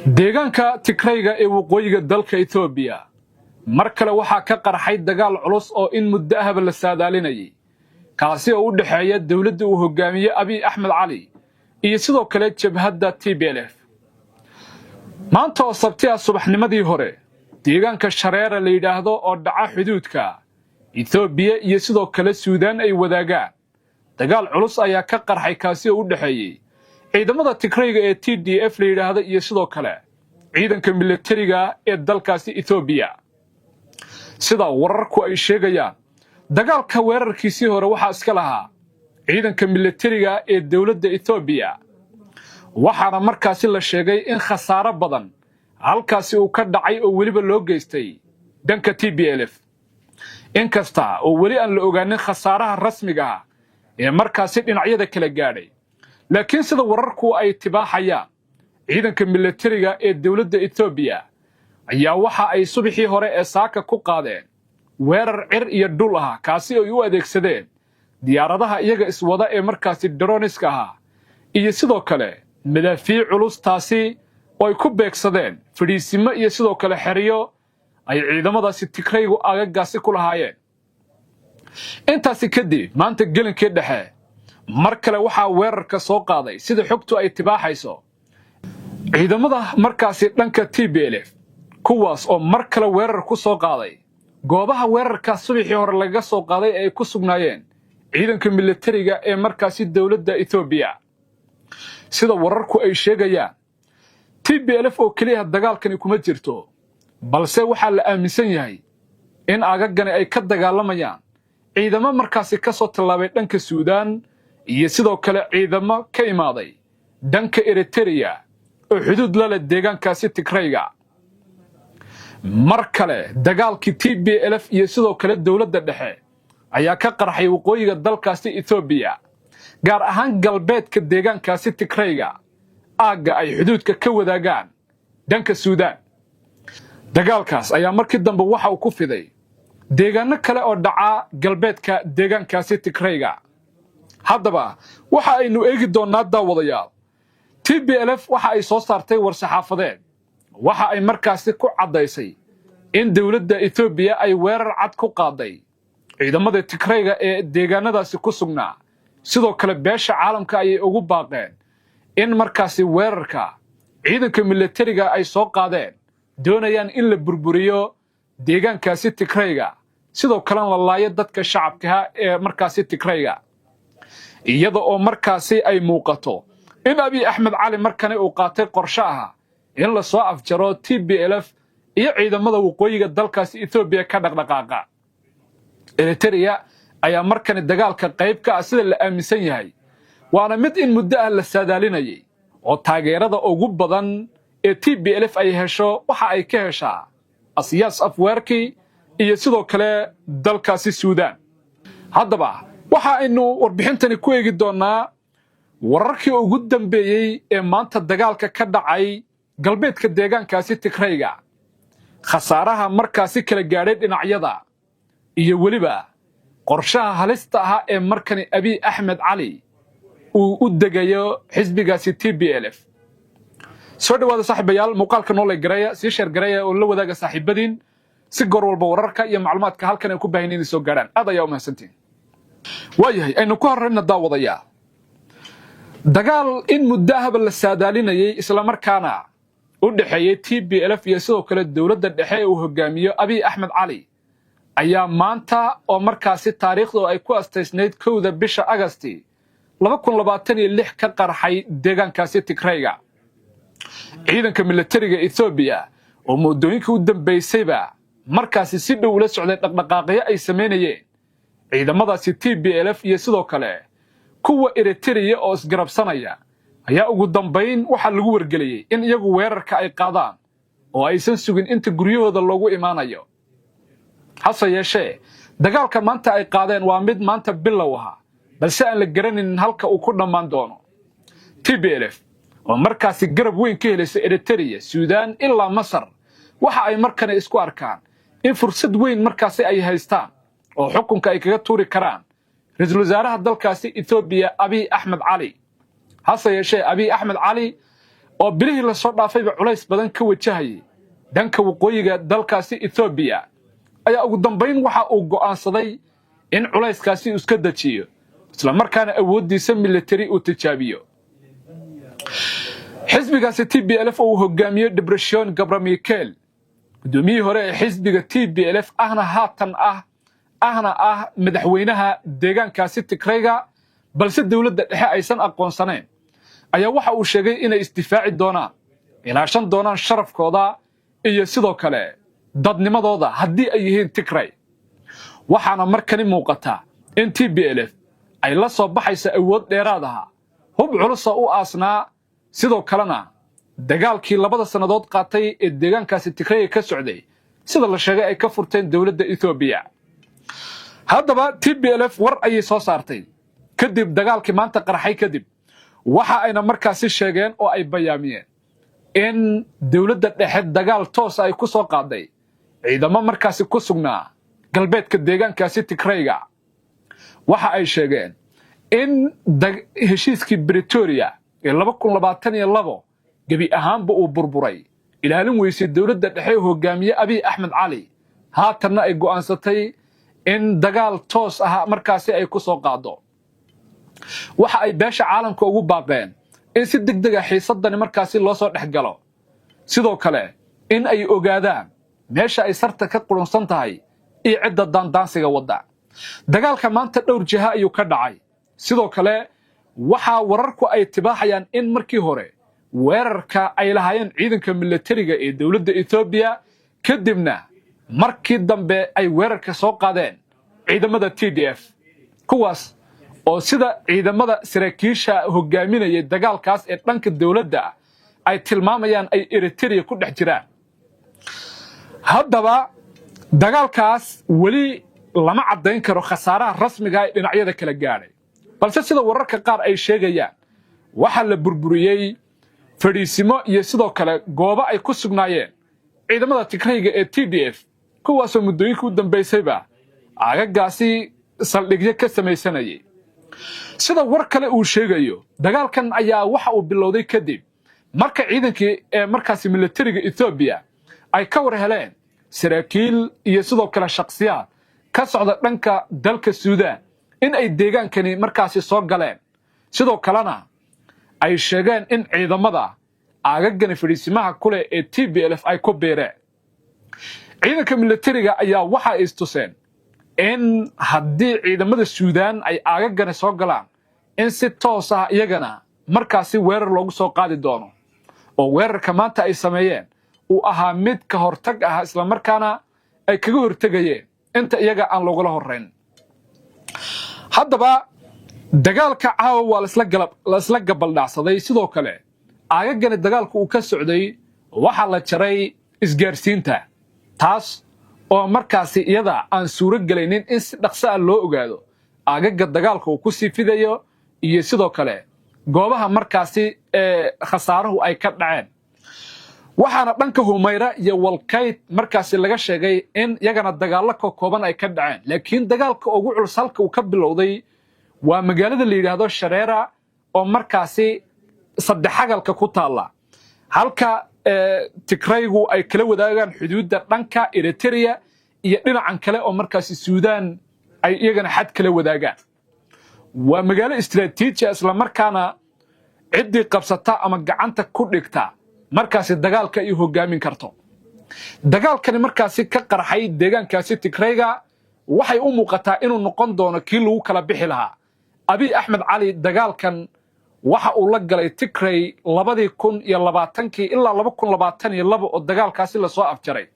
deegaanka Tigrayga ee waqooyiga dalka Itoobiya mar kale waxaa ka qarxay dagaal culus oo in muddo ahba la saadaalinayay kaasi oo u dhaxeeya dawladda uu hogaamiye Abiy Ahmed Cali iyo sidoo kale jabhadda TPLF maanta oo sabti ah subaxnimadii hore deegaanka Shareera la yiraahdo oo dhaca xuduudka Itoobiya iyo sidoo kale Suudaan ay wadaagaan dagaal culus ayaa ka qarxay kaasi oo u dhaxeeyay ciidamada Tigrayga ee TDF la yiraahdo iyo sidoo kale ciidanka militariga ee dalkaasi Itoobiya sida wararku ay sheegayaan dagaalka weerarkiisii hore waxa iska lahaa ciidanka militariga ee dawladda Itoobiya waxaana markaasi la sheegay in khasaaro badan halkaasi uu ka dhacay oo waliba loo geystay danka TPLF inkasta oo wali aan la ogaanin khasaaraha rasmiga ah ee markaasi dhinacyada kala gaadhay laakiin sida wararku ay tibaaxayaan ciidanka militariga ee dawladda Itoobiya ayaa waxa ay subaxii hore ee saaka ku qaadeen weerar cir iyo dhul ah kaasi oo ay u adeegsadeen diyaaradaha iyaga iswada ee markaasi droniska ah iyo sidoo kale madaafiic culus taasi oo ay ku beegsadeen fadhiisimo iyo sidoo kale xeriyo ay ciidamadaasi Tigraygu aagagaasi ku lahaayeen intaasi kadib maanta gelinkii dhexe mar kale waxa weerarka soo qaaday sida xogtu ay tibaaxayso ciidamada markaasi dhanka TPLF kuwaas oo mar kale weerar ku soo qaaday goobaha weerarka subaxii hore laga soo qaaday ay ku sugnaayeen ciidanka militariga ee markaasi dawladda Itoobiya sida wararku ay sheegayaan TPLF oo kaliya dagaalkani kuma jirto balse waxa la aaminsan yahay in aagagani ay ka dagaalamayaan ciidamo markaasi ka soo tallaabay dhanka Suudaan iyo sidoo kale ciidamo ka imaaday dhanka Eritrea oo xuduud la leh deegaankaasi Tigrayga mar kale dagaalkii TPLF iyo sidoo kale dawladda dhexe ayaa ka qarxay waqooyiga dalkaasi Itoobiya gaar ahaan galbeedka deegaankaasi Tigrayga aaga ay xuduudka ka wadaagaan dhanka Suudaan dagaalkaas ayaa markii dambe waxa uu ku fiday deegaano kale oo dhaca galbeedka deegaankaasi Tigrayga haddaba waxa aynu eegi doonaa daawadayaal TPLF waxa ay soo saartay war-saxaafadeed waxa ay markaasi ku cadaysay in dawladda Itoobiya ay weerar cad ku qaaday ciidamada Tigrayga ee deegaanadaasi ku sugnaa sidoo kale beesha caalamka ay ugu baaqeen in markaasi weerarka ciidanka militariga ay soo qaadeen doonayaan in la burburiyo deegaankaasi Tigrayga sidoo kale la laayo dadka shacabka ee markaasi Tigrayga iyada oo markaasi ay muuqato in Abiy Ahmed Cali markani uu qaatay qorshe ah in la soo afjaro TPLF iyo ciidamada waqooyiga dalkaasi Itoobiya ka dhaqdhaqaaqa Eritrea ayaa markani dagaalka qayb ka ah sida la aaminsan yahay waana mid in muddo ah la saadaalinayay oo taageerada ugu badan ee TPLF ay hesho waxa ay ka heshaa Asiyaas Afwerki iyo sidoo kale dalkaasi Suudaan haddaba waxa aynu warbixintani ku eegi doonaa wararkii ugu dambeeyay ee maanta dagaalka ka dhacay galbeedka deegaankaasi Tigrayga khasaaraha markaasi kala gaadhay dhinacyada iyo waliba qorshaha halista ah ee markani Abiy Ahmed Cali uu u degayo xisbigaasi TPLF soo dhawaada saaxiibayaal muuqaalka noo leegareeya si share gareeya oo la wadaaga saaxiibadiin si goor walba wararka iyo macluumaadka halkan ay ku baahinayeen soo gaaraan aad ayaa u mahadsantiin waayahay aynu ku horreeyna daawadayaa dagaal in muddo ahba la saadaalinayay isla markaana u dhaxeeyay TPLF iyo sidoo kale dawladda dhexe uu hogaamiyo Abiy Ahmed Cali ayaa maanta oo markaasi taariikhdu ay ku asteysnayd 1 bisha Agasti 2026 ka qarxay deegaankaasi Tigrayga ciidanka militariga Itoobiya oo muddooyinka u dambeysayba markaasi si dhow la socday dhaqdhaqaaqyo ay sameynayeen ciidamadaasi TPLF iyo sidoo kale kuwa Eritrea oo isgarabsanaya ayaa ugu dambeyn waxa lagu wargeliyay in iyagu weerarka ay qaadaan oo aysan sugin inta guryahooda loogu imaanayo hase yeeshee dagaalka maanta ay qaadeen waa mid maanta bilow ah balse aan la garanin halka uu ku dhamaan doono TPLF oo markaasi garab weyn ka helaysa Eritrea Suudaan ilaa Masar waxa ay markana isku arkaan in fursad weyn markaasi ay haystaan oo xukunka ay kaga tuuri karaan ra'iisul wasaaraha dalkaasi Itoobiya Abiy Ahmed Cali hase yeeshee Abiy Ahmed Cali oo bilihii la soo dhaafayba culays badan ka wajahayay dhanka waqooyiga dalkaasi Ethiopia ayaa ugu dambeyn waxa uu go'aansaday in culayskaasi uu iska dajiyo isla markaana awoodiisa military uu tijaabiyo xisbigaasi TPLF oo hogaamiye Debretsion Gebremichael gudoomiyihii hore ee xisbiga TPLF ahna madaxweynaha deegaankaasi Tigrayga balse dawladda dhexe aysan aqoonsanayn ayaa waxa uu sheegay inay isdifaaci doonaan ilaashan doonaan sharafkooda iyo sidoo kale dadnimadooda haddii ay yihiin Tigray waxaana markani muuqata in TPLF ay la soo baxayso awood dheeraad ah hub culus oo aasnaa sidoo kalena dagaalkii 2 sanadood qaatay ee deegaankaasi Tigray ka socday sida la sheegay ay ka furteen dawladda Ethiopia haddaba TPLF war ay soo saartay kadib dagaalkii maanta qarxay kadib waxa ayna markaasi sheegeen oo ay bayaamiyeen in dawladda dhexe dagaal toos ay ku soo qaaday ciidamo markaasi ku sugnaa galbeedka deegaankaasi Tigrayga waxa ay sheegeen in heshiiskii Pretoria ee 2022 gabi ahaanba uu burburay ilaalin weysay dawladda dhexe hogaamiye Abiy Ahmed Cali haatanna ay go'aansatay in dagaal toos ah markaasi ay ku soo qaado waxa ay beesha caalamka ugu baaqeen in si degdeg ah xiisadani markaasi loo soo dhaxgalo sidoo kale in ay ogaadaan meesha ay sarta ka qulunsan tahay iyo cidda daandaansiga wada dagaalka maanta dhowr jiha ayuu ka dhacay sidoo kale waxa wararku ay tibaaxayaan in markii hore weerarka ay lahaayeen ciidanka militariga ee dawladda Ethiopia kadibna markii dambe ay weerarka soo qaadeen ciidamada TDF kuwaas oo sida ciidamada saraakiisha hogaaminaya dagaalkaas ee dhanka dawladda ay tilmaamayaan ay Eritrea ku dhex jiraan haddaba dagaalkaas wali lama cadeyn karo khasaaraha rasmiga ah ee dhinacyada kala gaaray balse sida wararka qaar ay sheegayaan waxa la burburiyay fadhiisimo iyo sidoo kale goobo ay ku sugnaayeen ciidamada Tigrayga ee TDF kuwaas oo muddooyinkii u dambeysayba aagagaasi saldhigyo ka samaysanayay sida war kale uu sheegayo dagaalkan ayaa waxa uu bilowday kadib marka ciidankii ee markaasi militariga Ethiopia ay ka war heleen saraakiil iyo sidoo kale shakhsiyaad ka socda dhanka dalka Suudaan in ay deegaankani markaasi soo galeen sidoo kalena ay sheegeen in ciidamada aagagani fadhiisimaha kule ee TPLF ay ku beereen ciidanka militariga ayaa waxa ay istuseen in haddii ciidamada Suudaan ay aagagani soo galaan in si toos ah iyagana markaasi weerar loogu soo qaadi doono oo weerarka maanta ay sameeyeen uu ahaa mid ka hortag ah isla markaana ay kaga hortagayeen inta iyaga aan looga horeyn haddaba dagaalka caawa waa la isla gabaldhacsaday sidoo kale aagagani dagaalku uu ka socday waxa la jaray isgaarsiinta taas oo markaasi iyada aan suuro galaynin in si dhaqso ah loo ogaado aagaga dagaalka uu ku sii fidayo iyo sidoo kale goobaha markaasi khasaaruhu ay ka dhaceen waxaana dhanka Humayra iyo Walkayd markaasi laga sheegay in iyagana dagaalo ka kooban ay ka dhaceen laakiin dagaalka ugu culus halka uu ka bilowday waa magaalada la yiraahdo Shareera oo markaasi saddexagalka ku taala halka Tigraygu ay kala wadaagaan xuduudda dhanka Eritrea iyo dhinacan kale oo markaasi Suudaan ay iyagana xad kala wadaagaan waa magaalo istiraatiiji isla markaana cidii qabsata ama gacanta ku dhigta markaasi dagaalka ay hogaamin karto dagaalkani markaasi ka qarxay deegaankaasi Tigrayga waxay u muuqataa inuu noqon doono kii lagu kala bixi lahaa Abiy Ahmed Cali dagaalkan waxa uu la galay Tigray 2020 ilaa 2022 oo dagaalkaasi la soo afjaray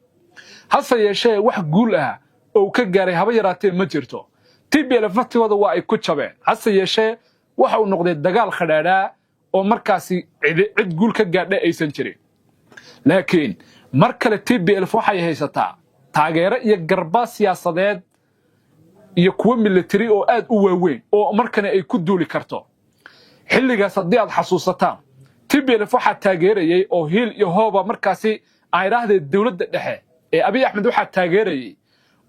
hase yeeshee wax guul ah oo ka gaaray haba yaraatee ma jirto TPLF fatwada waa ay ku jabeen hase yeeshee waxa uu noqday dagaal khadhaadha oo markaasi cid guul ka gaadhay aysan jirin laakiin mar kale TPLF waxay haysataa taageero iyo garba siyaasadeed iyo kuwa military oo aad u waaweyn oo markana ay ku duuli karto xilligaas haddii aad xasuusataan TPLF waxa taageerayay oo hiil iyo hooba markaasi ay raahdeen dawladda dhexe ee Abiy Ahmed waxa taageerayay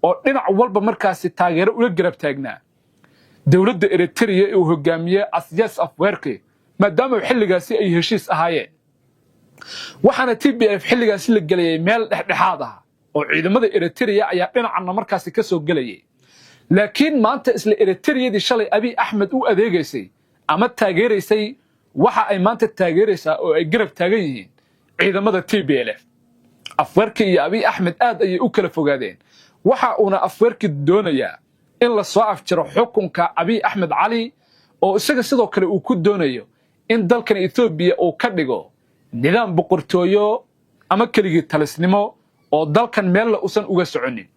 oo dhinac walba markaasi taageero ula garab taagnaa dawladda Eritrea ee hogaamiye Asiyaas Afwerki maadaama xilligaasi ay heshiis ahaayeen waxaana TPLF xilligaasi la galay meel dhexdhexaad ah oo ciidamada Eritrea ayaa dhinacna markaasi ka soo galayay laakiin maanta isla Eritreadii shalay Abiy Ahmed u adeegaysay ama taageeraysay waxa ay maanta taageeraysaa oo ay garab taagan yihiin ciidamada TPLF afwarki iyo Abiy Ahmed aad ayay u kala fogaadeen waxa uuna afwarki doonayaa in la soo afjaro xukunka Abiy Ahmed Cali oo isaga sidoo kale uu ku doonayo in dalkan Ethiopia uu ka dhigo nidaam boqortooyo ama keligii talisnimo oo dalkan meel la usan uga soconin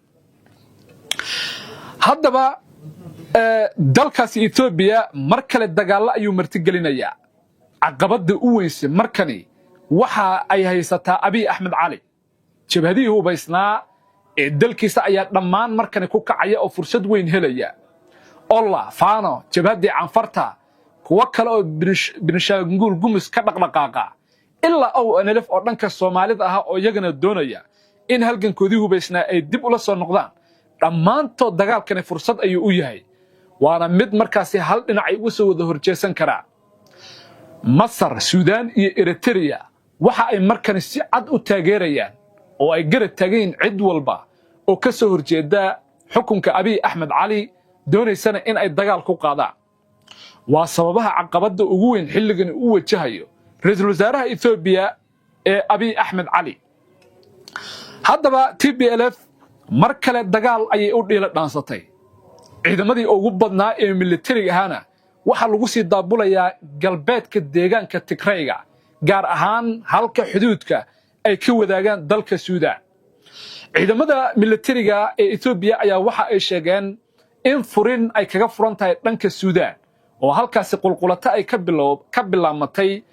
haddaba dalkaasi Ethiopia mar kale dagaal ayuu martigelinayaa caqabada u weynse markani waxa ay haysataa Abiy Ahmed Cali jabhadii hubaysnaa ee dalkiisa ayaa dhammaan markani ku kacaya oo fursad weyn helaya olla faano jabhadii canfarta kuwa kale oo Benishangul Gumus ka dhaqdhaqaaqa ilaa oo NLF oo dhanka Soomaalida ah oo iyagana doonaya in halgankoodii hubaysnaa ay dib ula soo noqdaan dhammaantood dagaalkani fursad ayuu u yahay waana mid markaasi hal dhinac ay uga soo wada horjeesan karaan Masar Suudaan iyo Eritrea waxa ay markani si cad u taageerayaan oo ay garab taageen cid walba oo ka soo horjeeda xukunka Abiy Ahmed Cali doonaysana in ay dagaal ku qaadaan waa sababaha caqabada ugu weyn xilligan uu wajahayo ra'iisul wasaaraha Ethiopia ee Abiy Ahmed Cali haddaba TPLF mar kale dagaal ayay u dhiila dhaansatay ciidamadii ugu badnaa ee militariga ahana waxa lagu sii daabulayaa galbeedka deegaanka Tigrayga gaar ahaan halka xuduudka ay ka wadaagaan dalka Suudaan ciidamada militariga ee Ethiopia ayaa waxa ay sheegeen in furin ay kaga furan tahay dhanka Suudaan oo halkaasi qulqulata ay ka bilaamatay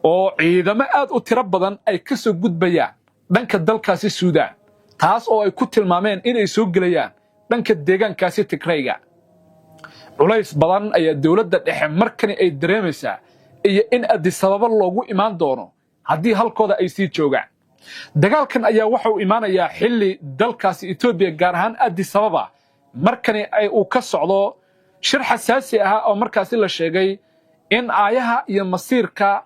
oo ciidamo aad u tiro badan ay ka soo gudbayaan dhanka dalkaasi Suudaan taas oo ay ku tilmaameen in ay soo galayaan dhanka deegaankaasi Tigrayga culays badan ayaa dawladda dhexe markani ay dareemaysaa iyo in Addis Ababa loogu imaan doono haddii halkooda ay sii joogaan dagaalkan ayaa waxa uu imaanayaa xilli dalkaasi Ethiopia gaar ahaan Addis Ababa markani ay uu ka socdo shir xasaasi ah oo markaasi la sheegay in aayaha iyo masiirka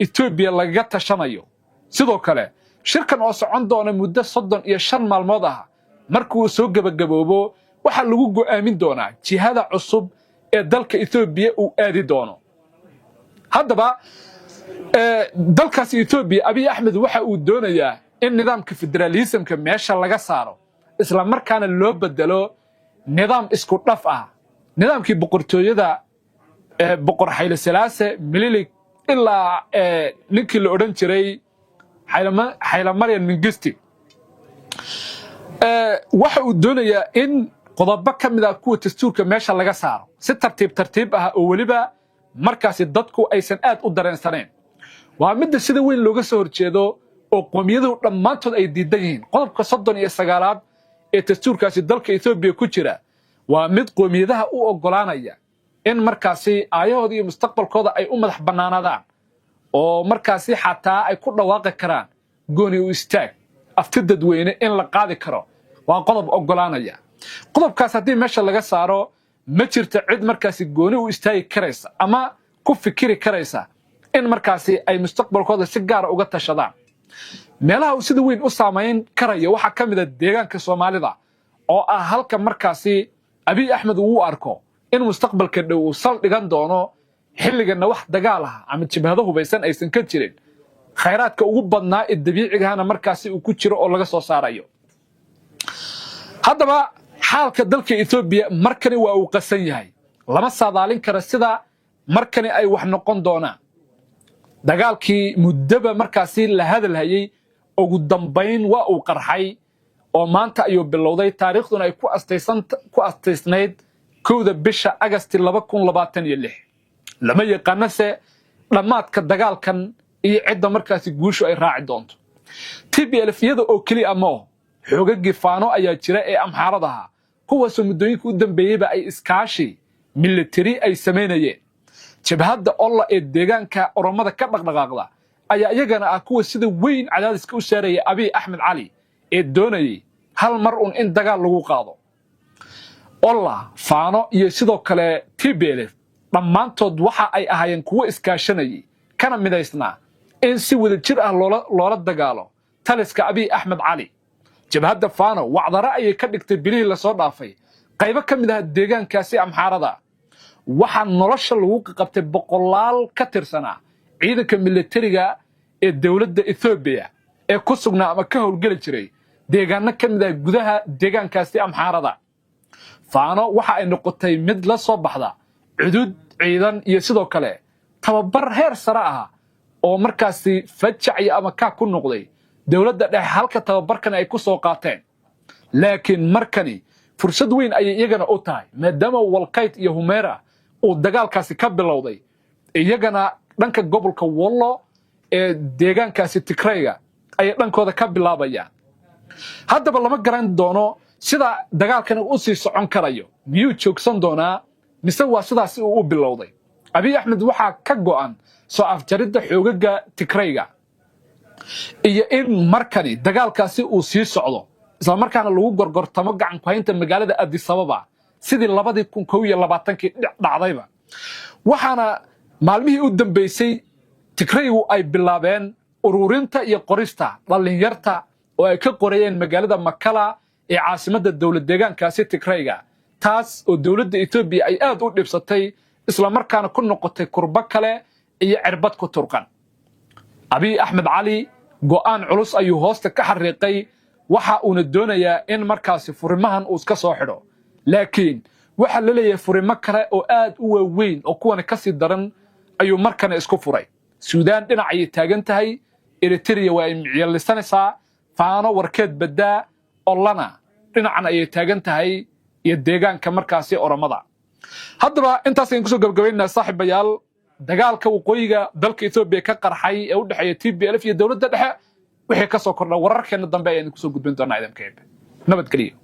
Ethiopia laga tashanayo sidoo kale shirkan oo socon doona muddo 35 maalmood ah markuu soo gabagaboobo waxa lagu go'aamin doonaa jihada cusub ee dalka Ethiopia uu aadi doono haddaba dalkaasi Ethiopia Abiy Ahmed waxa uu doonayaa in nidaamka federalismka meesha laga saaro isla markaana loo bedelo nidaam isku dhaf ah nidaamkii boqortooyada boqor Haile Selassie Mililik ilaa ninkii la oran jiray Haile Mariam Mengistu waxa uu doonayaa in qodobo ka mid ah kuwa dastuurka meesha laga saaro si tartiib ah oo waliba markaasi dadku aysan aad u dareensaneen waa mid sida weyn looga soo horjeedo oo qoomiyadu dhammaantood ay diidan yihiin qodobka 39aad ee dastuurkaasi dalka Ethiopia ku jira waa mid qoomiyadaha u ogolaanaya in markaasi aayahooda iyo mustaqbalkooda ay u madax banaanadaan oo markaasi xataa ay ku dhawaaqi karaan gooni u istaag afti dadweyne in la qaadi karo waa qodob ogolaanaya qodobkaas haddii meesha laga saaro ma jirto cid markaasi gooni u istaagi karaysa ama ku fikiri karaysa in markaasi ay mustaqbalkooda si gaar ah uga tashadaan meelaha uu sida weyn u saameyn karayo waxa ka mid ah deegaanka Soomaalida oo ah halka markaasi Abiy Ahmed uu arko in mustaqbalka dhow uu sal dhigan doono xilligan wax dagaal ah ama jabhado hubaysan aysan ka jirin khayraadka ugu badnaa ee dabiiciga ahna markaasi uu ku jiro oo laga soo saarayo haddaba xaalka dalka Ethiopia markani waa uu qasan yahay lama saadaalin karo sida markani ay wax noqon doonaan dagaalkii muddaba markaasi la hadalhayay ugu dambayn waa uu qarxay oo maanta ayuu bilowday taariikhduna ay ku asteysnayd 1 bisha August 2026 lama yaqaanase dhamaadka dagaalkan iyo cidda markaasi guushu ay raaci doonto TPLF iyada oo kali ama xoogagii faano ayaa jira ee amxaaradaha kuwaas muddooyinka u dambeeyayba ay iskaashi military ay sameynayeen jabhadda olla ee deegaanka Oromada ka dhaqdhaqaaqda ayaa iyagana ah kuwa sida weyn cadaadiska u saaraya Abiy Ahmed Cali ee doonayay hal mar in dagaal lagu qaado olla faano iyo sidoo kale TPLF dhammaantood waxa ay ahaayeen kuwa iskaashanayay kana midaysnaa in si wada jir ah loola dagaalo taliska abiy axmed cali jabhadda faano wacdara ayay ka dhigtay bilihii lasoo dhaafay qaybo ka mid ah deegaankaasi amxaarada waxaa nolosha lagu qabtay boqolaal ka tirsanaa ciidanka militariga ee dowladda Ethiopia ee ku sugnaa ama ka howlgeli jiray deegaano ka mid ah gudaha deegaankaasi amxaarada faano waxa ay noqotay mid la soo baxda cudud ciidan iyo sidoo kale tababar heer sare ah oo markaasi fajacay ama ka ku noqday dowladda dhexe halka tababarkan ay ku soo qaateen laakiin markani fursad weyn ay iyagana u tahay maadaama Walqayd iyo Humeera oo dagaalkaasi ka bilowday iyagana dhanka gobolka Wallo ee deegaankaasi Tigrayga ay dhankooda ka bilaabayaan haddaba lama garan doono sida dagaalkan uu sii socon karayo miyuu joogsan doonaa mise waa sidaas uu u bilowday abiy axmed waxa ka go'an soo afjaridda xoogaga Tigrayga iyo in markani dagaalkaasi uu sii socdo isla markaana lagu gorgortamo gacan ku haynta magaalada Addis Ababa sidii 2021 dhacdayba waxaana maalmihii u dambeysay Tigraygu ay bilaabeen ururinta iyo qorista dhalinyarta oo ay ka qorayeen magaalada Makala ee caasimadda dawlad deegaankaasi Tigrayga taas oo dawladda Ethiopia ay aad u dhibsatay isla markaana ku noqotay kurba kale iyo cirbad ku turqan abiy axmed cali go'aan culus ayuu hoosta ka xariiqay waxa uu doonayaa in markaasi furimahan uu iska soo xidho laakiin waxa la leeyahay furimo kale oo aad u weyn oo kuwan ka sii daran ayuu markana isku furay Suudaan dhinac ay taagan tahay Eritrea waa imiciyalisanaysaa faano warkeed badaa olana dhinacan ay taagan tahay iyo deegaanka markaasi Oromada haddaba intaas ayaan kusoo gabagabeynaa saaxiibayaal dagaalka waqooyiga dalka Ethiopia ka qarxay ee u dhaxeeya TPLF iyo dawladda dhexe wixii ka soo kordha wararkeena dambe ayaan kusoo gudbin doonaa idinkeeda nabadgeliyo